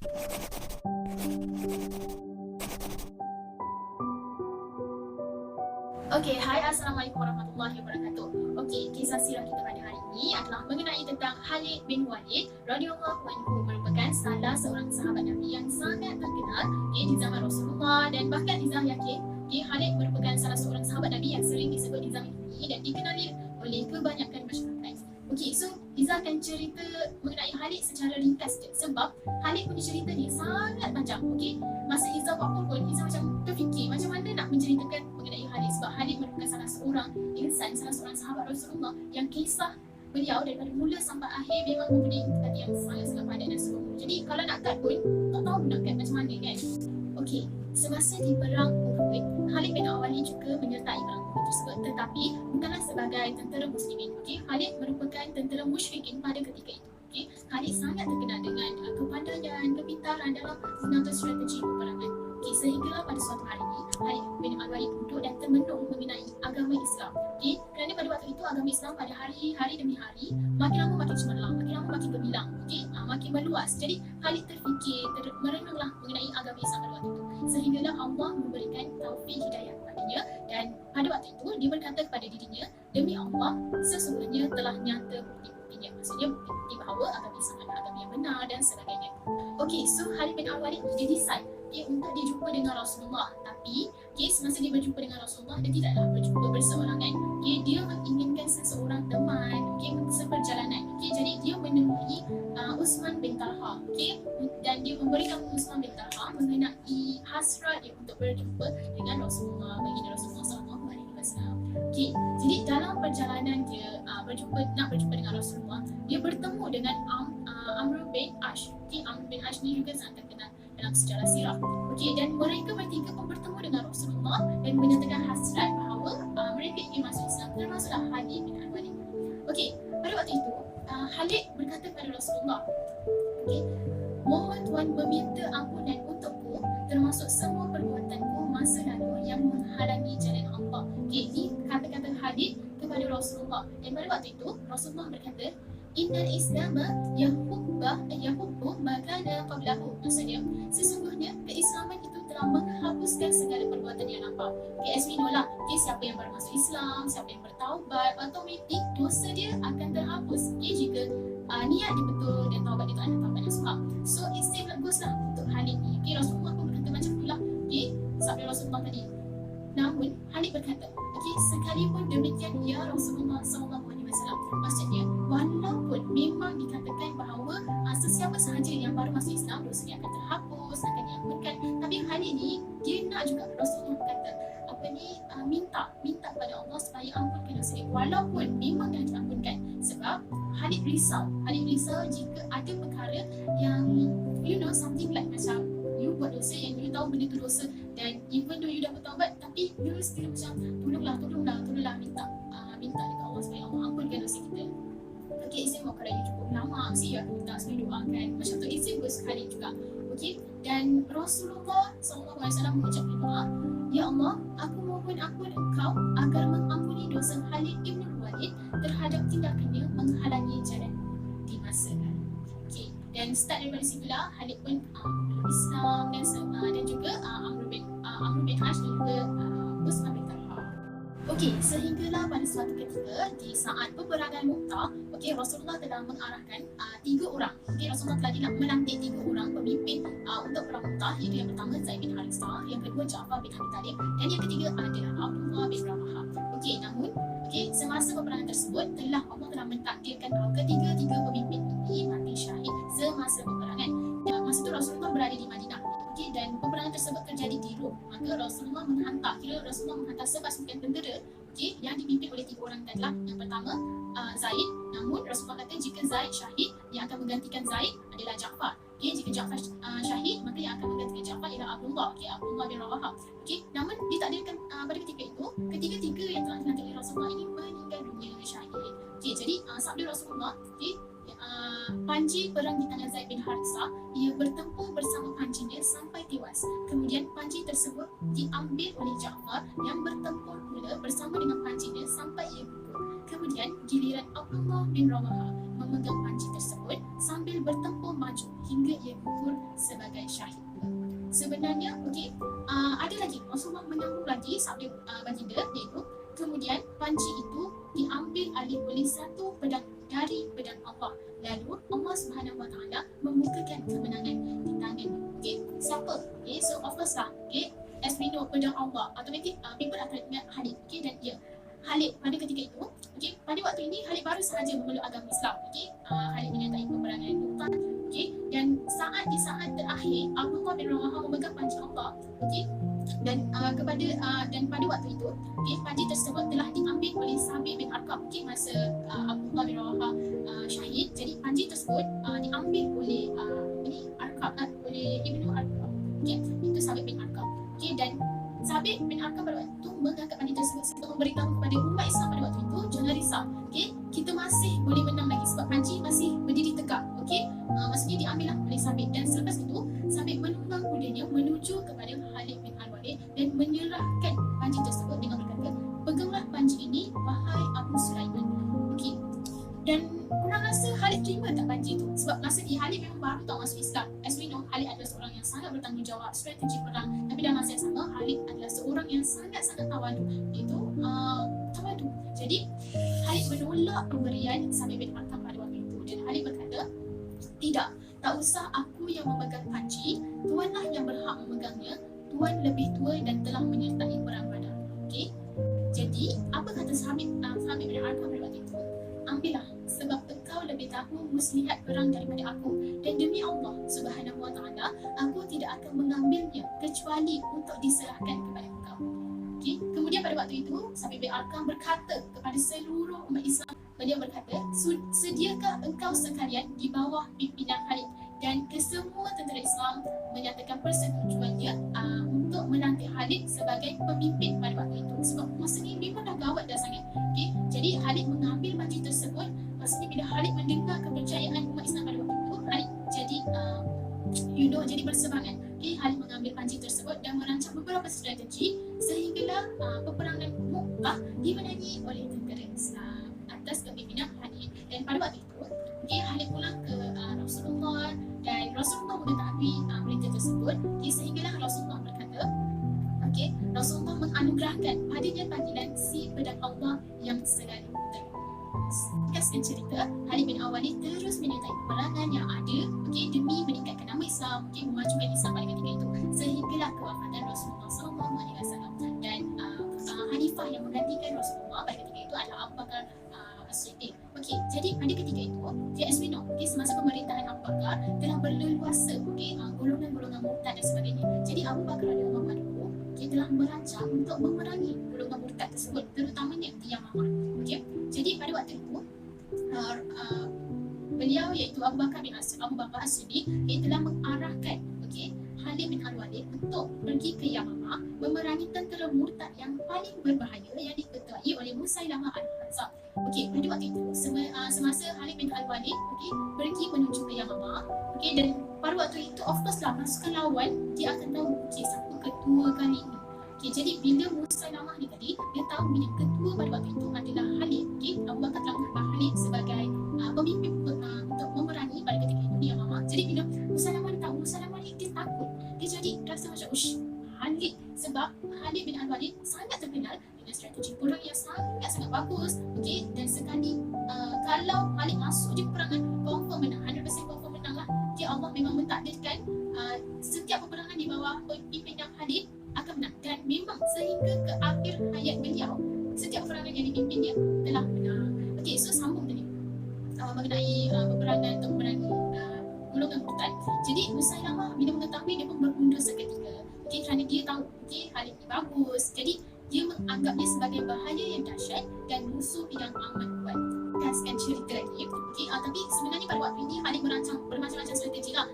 Okey, hai, Assalamualaikum warahmatullahi wabarakatuh. Okey, kisah sirah kita pada hari ini adalah mengenai tentang Khalid bin Walid radhiyallahu anhu, merupakan salah seorang sahabat Nabi yang sangat terkenal di zaman Rasulullah, dan bahkan Izzah yakin Khalid merupakan salah seorang sahabat Nabi yang sering disebut di zaman ini dan dikenali oleh kebanyakan masyarakat. Okey, so Izzah akan cerita mengenai Khalid secara ringkas je, sebab Khalid punya cerita dia sangat panjang. Okey, masa Izzah buat pun Izzah macam terfikir macam mana nak menceritakan mengenai Khalid, sebab Khalid merupakan salah seorang insan, salah seorang sahabat Rasulullah yang kisah beliau daripada mula sampai akhir memang mempunyai intisari yang sangat-sangat padat dan seronok. Jadi kalau nak cut pun tak tahu nak cut macam mana kan. Okey, semasa di perang Uhud, Khalid bin Walid juga menyertai perang Uhud tersebut, tetapi bukanlah sebagai tentera muslimin. Okey, Khalid merupakan tentera musyrikin pada ketika itu. Okey, Khalid sangat terkenal dengan kepandaian, kepintaran dalam mengatur strategi peperangan. Okey, sehinggalah pada suatu hari ini Khalid bin Walid duduk dan termenung mengenai agama Islam. Okey, kerana pada waktu itu agama Islam pada hari demi hari makin lama makin cemerlang, makin lama makin berbilang. Okey, makin meluas. Jadi Khalid terfikir, merenunglah mengenai agama Islam pada waktu itu, sehinggalah Allah memberikan taufik hidayah kepadanya, dan pada waktu itu dia berkata kepada dirinya, demi Allah sesungguhnya telah nyata bukti-buktinya, maksudnya bukti bahawa agama Islam adalah agama yang benar dan sebagainya. Okey, so Khalid bin Walid dia decide untuk dia jumpa dengan Rasulullah, tapi semasa dia berjumpa dengan Rasulullah dia tidaklah berjumpa berseorangan. Dia menginginkan seseorang teman, seperjalanan. Jadi dia menemui Utsman bin Talha, dan dia memberikan Utsman bin Talha mengenai hasrat dia untuk berjumpa dengan Rasulullah, baginda Rasulullah sallallahu alaihi wasallam. Jadi dalam perjalanan dia nak berjumpa dengan Rasulullah, dia bertemu dengan Amr bin Ash. Amr bin Ash ni juga sangat terkenal dalam sejarah sirah. Dan mereka bertiga pun bertemu dengan Rasulullah dan menyatakan hasrat bahawa mereka ingin masuk Islam, termasuklah Khalid bin Walid. Pada waktu itu Khalid berkata kepada Rasulullah, mohon Tuhan meminta ampunan untukku termasuk semua perbuatanku masa lalu yang menghalangi jalan Allah. Ini kata-kata Khalid kepada Rasulullah, dan pada waktu itu Rasulullah berkata, Innal Islama yahubbu ma kana qablahu. Maksudnya, sesungguhnya keislaman itu telah menghapuskan segala perbuatan yang nampak. As we know lah, siapa yang baru masuk Islam, siapa yang bertaubat, automatik dosa dia akan terhapus. Jika niat dia betul dan taubat itu adalah taubat yang sahih. So it's still baguslah untuk Khalid ni. Rasulullah pun berkata macam itulah. Sabda Rasulullah tadi. Namun Khalid berkata, sekalipun demikian ya Rasulullah sallallahu alaihi wasallam. Maksudnya, walaupun memang dikatakan bahawa sesiapa sahaja yang baru masuk Islam dosanya akan terhapus, akan diampunkan, tapi Khalid ni dia nak juga Rasulullah kata minta kepada Allah supaya ampunkan dosa dia, walaupun memang dah diampunkan. Sebab Khalid risau jika ada perkara yang something like macam you buat dosa yang you tahu benda tu dosa, dan even though you dah bertaubat, tapi you still macam tolonglah minta dekat Allah supaya Allah ampunkan dosa kita. Izin kalau you cukup lama you akan minta supaya doakan macam tu, izin buat sekali juga. Dan Rasulullah SAW mengucapkan doa, Ya Allah, aku mohon ampun engkau agar mengampuni dosa Khalid bin Walid terhadap tindakannya menghalangi jalan di masa lalu. Dan start daripada situlah Khalid pun Islam dan juga Amr bin Ash dan juga Utsman bin Talha. Sehinggalah pada suatu ketika di saat peperangan Mu'tah, Rasulullah telah mengarahkan 3 orang. Rasulullah telah melantik 3 orang pemimpin untuk perang Mu'tah, iaitu yang pertama Zaid bin Harithah, yang kedua Ja'far bin Abi Talib, dan yang ketiga adalah Abdullah bin Rawahah. Namun semasa peperangan tersebut Allah telah mentakdirkan bahawa ketiga-tiga pemimpin ini mati syahid semasa peperangan. Masa itu Rasulullah berada di Madinah, dan peperangan tersebut terjadi di Rom. Maka Rasulullah menghantar sepasukan tentera yang dipimpin oleh 3 orang adalah yang pertama Zaid. Namun Rasulullah kata jika Zaid syahid, yang akan menggantikan Zaid adalah Ja'far. Jika Ja'far syahid, maka yang akan menggantikan Ja'far ialah Abdullah bin Rawahah. Namun ditakdirkan pada ketika itu ketiga-tiga yang telah dilantik oleh Rasulullah ini meninggal dunia syahid. Jadi sabda Rasulullah, panji perang di tangan Zaid bin Harithah, ia bertempur bersama panjinya sampai tewas. Kemudian panji tersebut diambil oleh Ja'far yang bertempur pula bersama dengan panjinya sampai ia gugur. Kemudian giliran Abdullah bin Rawahah memegang panji tersebut sambil bertempur maju hingga ia gugur sebagai sebagai syahid. Sebenarnya ada lagi Rasulullah menyambung lagi sabda baginda, iaitu kemudian panji itu diambil alih oleh satu pedang dari pedang Allah. Lalu Allah Subhanahu Wa Taala membukakan kemenangan di tangan siapa? So of course lah, as we know pedang Allah, automatic people akan ingat Khalid. Dan Khalid pada ketika itu, pada waktu ini Khalid baru sahaja memeluk agama Islam. Khalid menyertai peperangan Mu'tah. Dan di saat terakhir Abdullah bin Rawaha memegang panji Allah. Dan pada waktu itu, panji tersebut telah diambil oleh Sabit bin Arqam. Masa Abdullah bin Rawaha syahid, jadi panji tersebut diambil oleh oleh Ibnu Arqam. Itu Sabit bin Arqam. Dan Sabit bin Arqam pada waktu itu mengangkat panji tersebut untuk memberitahu kepada umat Islam pada waktu itu, jangan risau, kita masih boleh menang lagi sebab panji masih berdiri tegak. Maksudnya diambil oleh Sabit, dan selepas itu Sabit menunggang kudanya menuju kepada Khalid bin Al-Walid dan menyerahkan panji tersebut dengan berkata, peganglah panji ini wahai Abu Sulaiman. Dan korang rasa Khalid terima tak panji itu? Sebab masa ni Khalid memang baru tak masuk Islam. As we know, Khalid adalah seorang yang sangat bertanggungjawab strategi perang, tapi dalam masa yang sama Khalid adalah seorang yang sangat-sangat tawadu, iaitu tawadu. Jadi Khalid menolak pemberian Sabit bin Arqam pada waktu itu, dan Khalid berkata, tidak, tak usah aku yang memegang panji, tuanlah yang berhak memegangnya. Tuan lebih tua dan telah menyertai perang Badar. Jadi apa kata Sabit bin Arqam pada waktu itu? Ambillah, sebab engkau lebih tahu muslihat perang daripada aku, dan demi Allah Subhanahu Wa Taala, aku tidak akan mengambilnya kecuali untuk diserahkan kepada engkau. Kemudian pada waktu itu Sabit bin Arqam berkata kepada seluruh umat Islam, beliau berkata, sediakah engkau sekalian di bawah pimpinan Khalid? Dan kesemua tentera Islam menyatakan persetujuannya untuk melantik Khalid sebagai pemimpin pada waktu itu, sebab masa ni memang dah gawat dah sangat. Jadi Khalid mengambil panji tersebut. Maksudnya bila Khalid mendengar kepercayaan umat Islam pada waktu itu, Khalid jadi jadi bersemangat. Khalid mengambil panji tersebut dan merancang beberapa strategi sehinggalah peperangan Mu'tah dimenangi oleh tentera Islam atas kepimpinan Khalid. Dan pada waktu itu Khalid pulang ke Rasulullah, dan Rasulullah mengetahui berita tersebut. Sehinggalah Rasulullah berkata, Rasulullah menganugerahkan padanya panggilan si pedang Allah yang selalu terus. Ringkaskan cerita, Khalid bin Al-Walid terus menyertai peperangan yang ada demi meningkatkan nama Islam, memajukan Islam pada ketika itu, sehinggalah kewafatan Rasulullah SAW. Dan Khalifah yang menggantikan Rasulullah pada ketika itu adalah Abu Bakar As-Siddiq. Jadi pada ketika itu, as we know, semasa pemerintahan Abu Bakar telah berleluasa golongan-golongan murtad dan sebagainya. Jadi Abu Bakar radhiyallahu anhu telah merancang untuk memerangi golongan murtad tersebut, terutamanya di Yamamah. Jadi pada waktu itu beliau, iaitu Abu Bakar As-Siddiq, telah mengarahkan Khalid bin Al-Walid untuk pergi ke Yamamah memerangi tentera murtad yang paling berbahaya yang diketuai oleh Musailamah Al-Kadzdzab. Pada waktu itu semasa Khalid bin Al-Walid pergi menuju ke Yamamah, dan pada waktu itu of course lah pasukan lawan dia akan tahu siapa ketua kali ini. Jadi bila Musailamah ni tadi, dia tahu yang ketua pada waktu itu adalah Khalid. Abu Bakar telah mengambil Khalid sebagai pemimpin untuk memerangi pada ketika itu di Yamamah. Jadi bila Musailamah tahu, Musailamah ni dia takut. Dia jadi rasa macam Khalid, sebab Khalid bin Al-Walid sangat terkenal dengan strategi perang yang sangat bagus. Dan sekali kalau Khalid masuk je peperangan, confirm menang, 100% confirm menang lah. Allah memang mentakdirkan setiap peperangan di bawah pimpinan Khalid akan menang, dan memang sehingga ke akhir hayat beliau setiap peperangan yang dipimpin dia telah menang. So sambung tadi mengenai peperangan untuk memerangi golongan murtad. Jadi Musailamah bila mengetahui, dia pun berundur seketika. Kerana dia tahu Khalid ni bagus, jadi dia menganggapnya sebagai bahaya yang dahsyat dan musuh yang amat kuat. Kaskan cerita lagi. Tapi sebenarnya pada waktu ini Khalid merancang bermacam-macam strategi lah.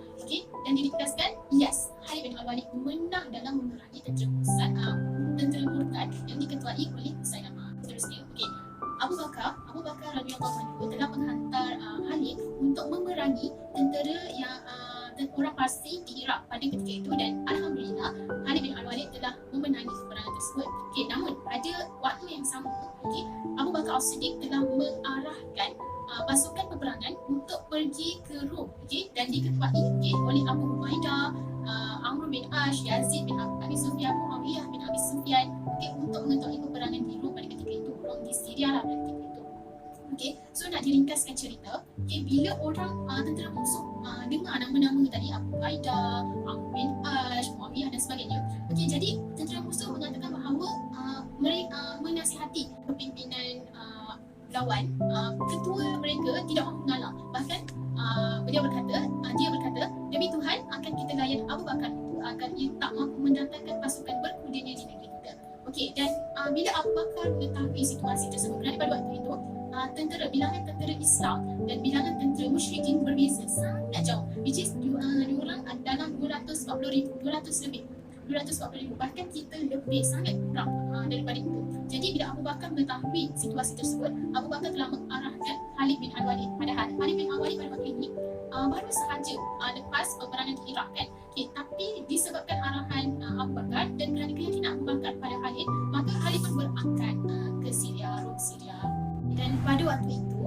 Dan ditegaskan, yes, Khalid bin Al-Walid menang dalam memerangi tentera murtad yang diketuai oleh Musailamah. Seterusnya, Abu Bakar radhiyallahu anhu telah menghantar Khalid untuk memerangi tentera yang orang Parsi di Iraq pada ketika itu, dan alhamdulillah Khalid bin Al-Walid telah memenangi peperangan tersebut. Namun pada waktu yang sama, Abu Bakar As-Siddiq telah mengarahkan pasukan peperangan untuk pergi ke Rom, dan diketuai oleh Abu Ubaidah Okay, bila orang tentera musuh dengar nama-nama tadi Abu Ubaidah, Amr bin Ash, Muawiyah dan sebagainya. Okay, jadi tentera musuh mengatakan bahawa mereka menasihati kepimpinan lawan, ketua mereka tidak mahu mengalah. Bahkan dia berkata demi Tuhan akan kita layan Abu Bakar itu agar ia tak mampu mendatangkan pasukan berkudanya di negeri kita. Okey, dan bila Abu Bakar mengetahui situasi tersebut, kerana pada waktu itu bilangan tentera Islam dan bilangan tentera musyrikin berbeza sangat jauh, which is diorang dalam 240,000 bahkan kita lebih sangat kurang daripada itu. Jadi bila Abu Bakar mengetahui situasi tersebut, Abu Bakar telah mengarahkan Khalid bin Al-Walid. Padahal Khalid bin Al-Walid pada waktu ini baru sahaja lepas peperangan di Iraq kan. Okay, tapi disebabkan arahan Abu Bakar dan kerana keyakinan Abu Bakar pada Khalid, maka Khalid pun berangkat ke Syria, Syria. Dan pada waktu itu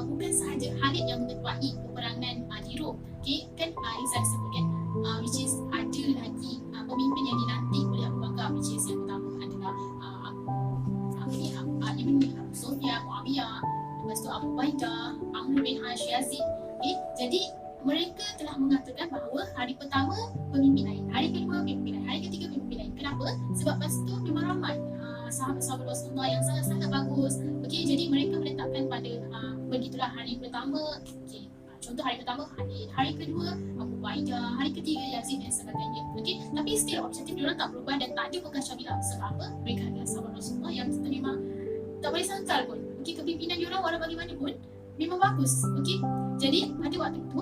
bukan sahaja Khalid yang mengetuai peperangan di Rom. Okay, kan Rizal sebutkan which is ada lagi pemimpin yang dilantik oleh Abu Bakar, which is yang pertama adalah Ibn Abu Sufyan, Muawiyah, lepas tu Abu Ubaidah, Amr bin Ash, Yazid. Okay, jadi mereka telah mengatakan bahawa hari pertama pemimpin lain, hari kedua pemimpin lain, hari ketiga pemimpin lain. Kenapa? Sebab masa tu memang ramai sahabat-sahabat Rasulullah yang sangat-sangat bagus. Okay, jadi mereka meletakkan pada begitulah hari pertama. Okay, contoh hari pertama Khalid, hari kedua Abu Ubaidah, hari ketiga Yazid dan sebagainya. Okey, tapi still objektif diorang tak berubah dan tak ada pengkacau bilang. Sebab apa? Mereka adalah sahabat Rasulullah yang kita memang tak boleh sangkal pun. Okey, kepimpinan diorang walau bagaimana pun memang bagus. Okey, jadi pada waktu itu,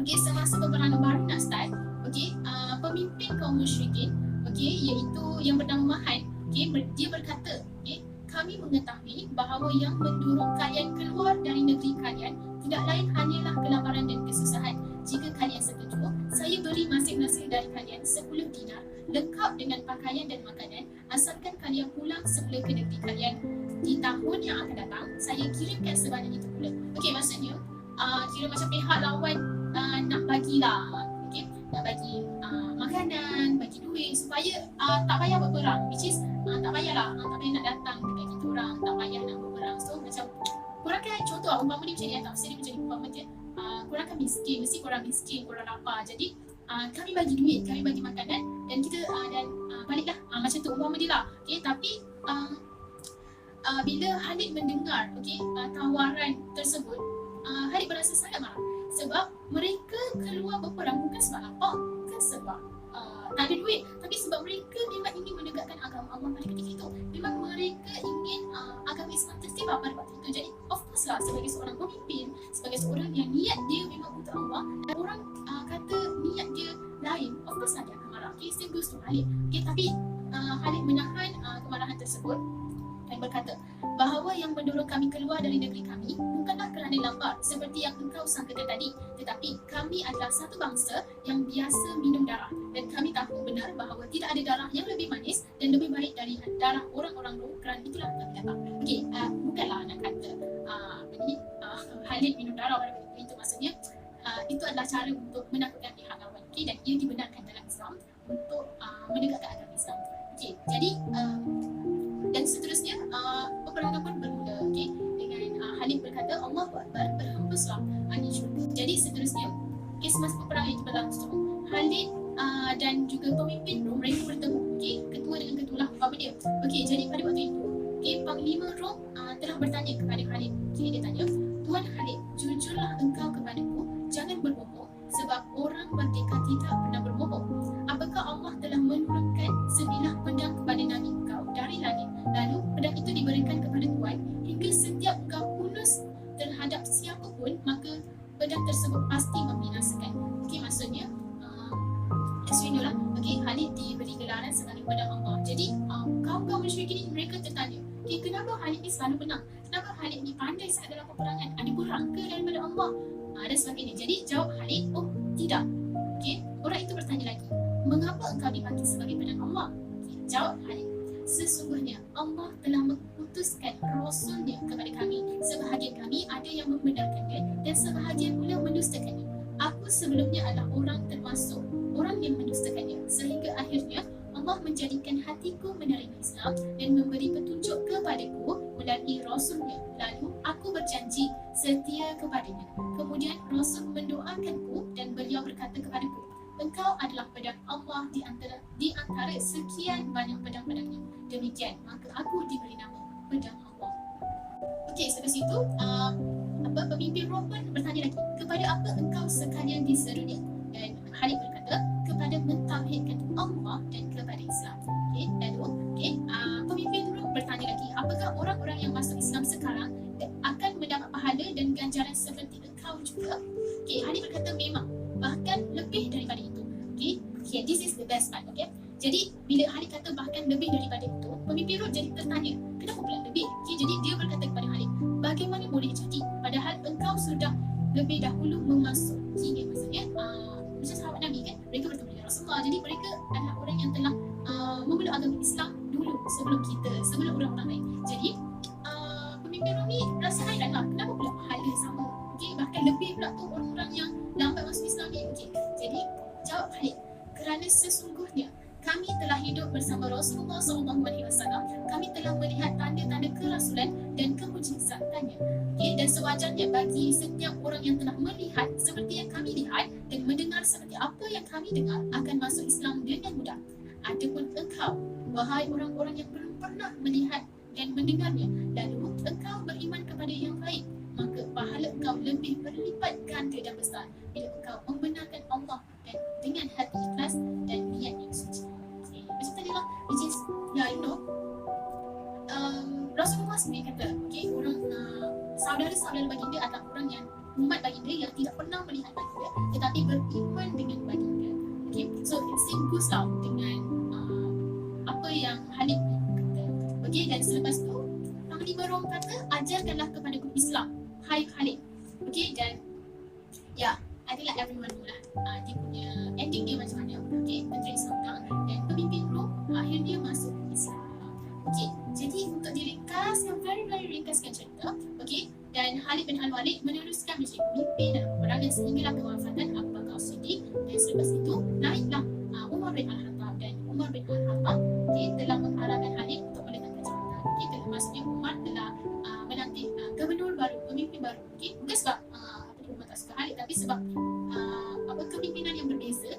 okey, semasa peperangan baru nak start, okey, pemimpin kaum musyrikin, okey, iaitu yang bernama Mahan, okey, dia berkata, okey, kami mengetahui bahawa yang mendorong kalian keluar dari negeri kalian tidak lain hanyalah kelaparan dan kesusahan. Jika kalian setuju, saya beri masing-masing dari kalian 10 dinar lengkap dengan pakaian dan makanan asalkan kalian pulang semula ke negeri kalian. Di tahun yang akan datang, saya kirimkan sebanyak itu pula. Okey, maksudnya kira macam pihak lawan nak bagilah, okey, nak bagi makanan, bagi duit supaya tak payah berperang, which is tak payah nak datang dekat kita orang, tak payah nak berperang. So macam korang kan, contoh umpama dia macam ni, tak mesti dia macam ni, umpama dia korang kan miskin, mesti korang miskin, korang lapar, jadi kami bagi duit, kami bagi makanan dan kita baliklah, macam tu umpama dia lah. Okay, tapi bila Khalid mendengar tawaran tersebut, Khalid berasa sangat marah sebab mereka keluar berperang bukan sebab lapar, bukan sebab tak ada duit, tapi sebab mereka memang ingin menegakkan agama Allah pada ketika itu. Memang mereka ingin agama Islam tersebar pada waktu itu. Jadi of course lah, sebagai seorang pemimpin, sebagai seorang yang niat dia memang untuk Allah dan orang kata niat dia lain, of course lah dia akan marah. Okay, same goes to Khalid. Okay, tapi Khalid menahan kemarahan tersebut dan berkata bahawa yang mendorong kami keluar dari negeri kami bukanlah kerana lapar seperti yang engkau sangkakan tadi, tetapi kami adalah satu bangsa yang biasa minum darah dan kami tahu benar bahawa tidak ada darah yang lebih manis dan lebih baik dari darah orang-orang Rom, kerana itulah kami datang. Okey, bukanlah nak kata Khalid minum darah pada waktu itu, maksudnya itu adalah cara untuk menakutkan pihak lawan. Okey, dan ia dibenarkan dalam Islam untuk menegakkan agama Islam. Okey, jadi dan seterusnya peperangan pun bermula, okey, dengan Khalid berkata Allahu Akbar, berhembuslah angin syurga. Jadi seterusnya, okey, semasa peperangan itu berlangsung, Khalid dan juga pemimpin Rom mereka bertemu, okey, ketua dengan ketua lah apa dia. Okey, jadi pada waktu itu, okey, panglima Rom telah bertanya kepada Khalid. Okey, dia tanya, Tuan Khalid, jujurlah engkau kepadaku, jangan berbohong sebab orang merdeka tidak pernah berbohong. Apakah Allah telah menurunkan sebilah pedang kepada Nabi engkau dari langit, lalu pedang itu diberikan kepada Tuan hingga setiap engkau hunus terhadap siapapun, maka pedang tersebut pasti membinasakan. Okey, maksudnya as we know lah, okey, Khalid diberi gelaran sebagai pedang Allah. Jadi kaum-kaum musyrikin mereka tertanya, okey, kenapa Khalid ni selalu menang? Kenapa Khalid ni pandai sangat dalam peperangan? Ada berangka daripada Allah dan sebagainya. Jadi jawab Khalid, oh tidak. Okey, orang itu bertanya lagi, mengapa engkau dipanggil sebagai pedang Allah? Okay, jawab Khalid, sesungguhnya Allah telah mengutuskan Rasulnya kepada kami. Sebahagian kami ada yang membenarkannya dan sebahagian pula mendustakannya. Aku sebelumnya adalah orang termasuk orang yang mendustakannya, sehingga akhirnya Allah menjadikan hatiku menerima Islam dan memberi petunjuk kepadaku melalui Rasulnya. Lalu aku berjanji setia kepadanya. Kemudian Rasul mendoakanku dan beliau berkata kepadaku, engkau adalah pedang Allah di antara sekian banyak pedang-pedangnya. Demikian, maka aku diberi nama pedang Allah. Okey, sampai situ pemimpin Rom pun bertanya lagi, kepada apa engkau sekalian diserunya? Dan Khalid berkata, kepada mentauhidkan Allah dan kepada Islam. Lalu pemimpin Rom bertanya lagi, apakah orang-orang yang masuk Islam sekarang akan mendapat pahala dan ganjaran seperti engkau juga? Khalid berkata memang, bahkan lebih daripada itu. This is the best part. Jadi bila Khalid kata bahkan lebih daripada itu, pemimpin Rom jadi tertanya, kenapa pula lebih? Jadi dia berkata kepada Khalid, bagaimana boleh jadi padahal engkau sudah lebih dahulu memasukinya? Maksudnya macam sahabat Nabi kan, mereka bertemu dengan Rasulullah. Jadi mereka adalah orang yang telah memeluk agama Islam dulu sebelum kita, sebelum orang-orang lain. Jadi pemimpin Rom ni rasa hairan lah, kenapa pula pahala sama? Bahkan lebih pula tu orang-orang yang lambat masuk Islam ni. Jadi jawab Khalid, kerana sesungguhnya kami telah hidup bersama Rasulullah SAW. Kami telah melihat tanda-tanda kerasulan dan kemujizatan-Nya. Dan sewajarnya bagi setiap orang yang telah melihat seperti yang kami lihat dan mendengar seperti apa yang kami dengar akan masuk Islam dengan mudah. Adapun engkau, wahai orang-orang yang belum pernah melihat dan mendengarnya, lalu engkau beriman kepada yang lain, maka pahala engkau lebih berlipat ganda dan besar bila engkau membenarkan Allah dan dengan hati ikhlas dan niat yang suci. Macam tadi lah, which is, Rasulullah sendiri kata, orang saudara-saudara baginda adalah orang yang umat baginda yang tidak pernah melihat baginda tetapi beriman dengan baginda. So it seems lah dengan apa yang Khalid kata. Dan selepas tu Panglima Rom kata, ajarkanlah kepadaku Islam, hai Khalid. Dan I think like everyone know lah dia punya ending dia macam mana. Menteri Islam dan pemimpin Rom akhirnya masuk Islam. Jadi untuk diringkas, yang very ringkaskan cerita, dan Khalid bin Al-Walid meneruskan menjadi pemimpin dalam peperangan sehinggalah kewafatan Abu Bakar As-Siddiq. Dan selepas itu naiklah Umar bin Al-Khattab, dan Umar bin Al-Khattab telah menghalangan Khalid untuk meletakkan jawatan. Maksudnya Umar telah melantik gubernur baru, pemimpin baru. Bukan sebab Umar tak suka Khalid, tapi sebab kepimpinan yang berbeza.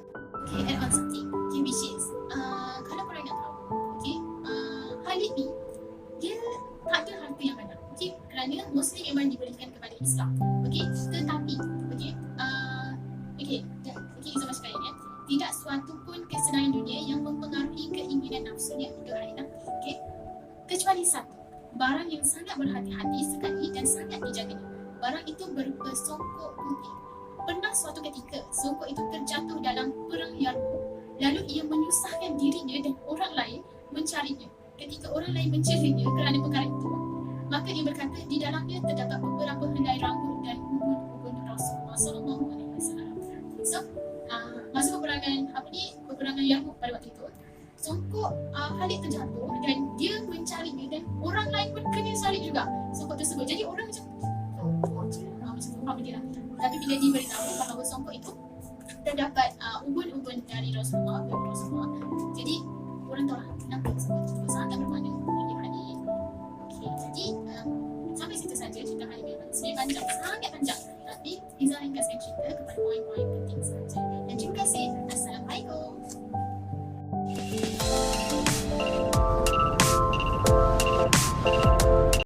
Add on something, which is kalau korang nak tahu, Khalid ni dia tak ada harta yang banyak, kerana Muslim memang diberikan kepada Islam. Tetapi Izan macam kalian tidak suatu pun kesenangan dunia yang mempengaruhi keinginan nafsunya. Kecuali satu, barang yang sangat berhati-hati sekali dan sangat dijaganya. Barang itu berupa songkok putih. Pernah suatu ketika songkok itu terjatuh dalam perang Yarmouk, lalu ia menyusahkan dirinya dan orang lain mencarinya. Ketika orang lain mencarinya kerana perkara itu, maka dia berkata di dalamnya terdapat beberapa helai rambut dan ubun-ubun Rasulullah SAW. So masa peperangan Yarmouk pada waktu itu, songkok Khalid terjatuh dan dia mencarinya dan orang lain pun kena salib juga songkok tersebut. Jadi orang macam macam dia lah. Tapi bila diberitahu bahawa songkok itu terdapat ubun-ubun dari Rasulullah, jadi orang tahu lah kenapa songkok itu sangat bermakna bagi Khalid. Jadi sampai situ saja cerita Khalid bin Walid. Sebenarnya panjang, sangat panjang, tapi Izzah ringkaskan cerita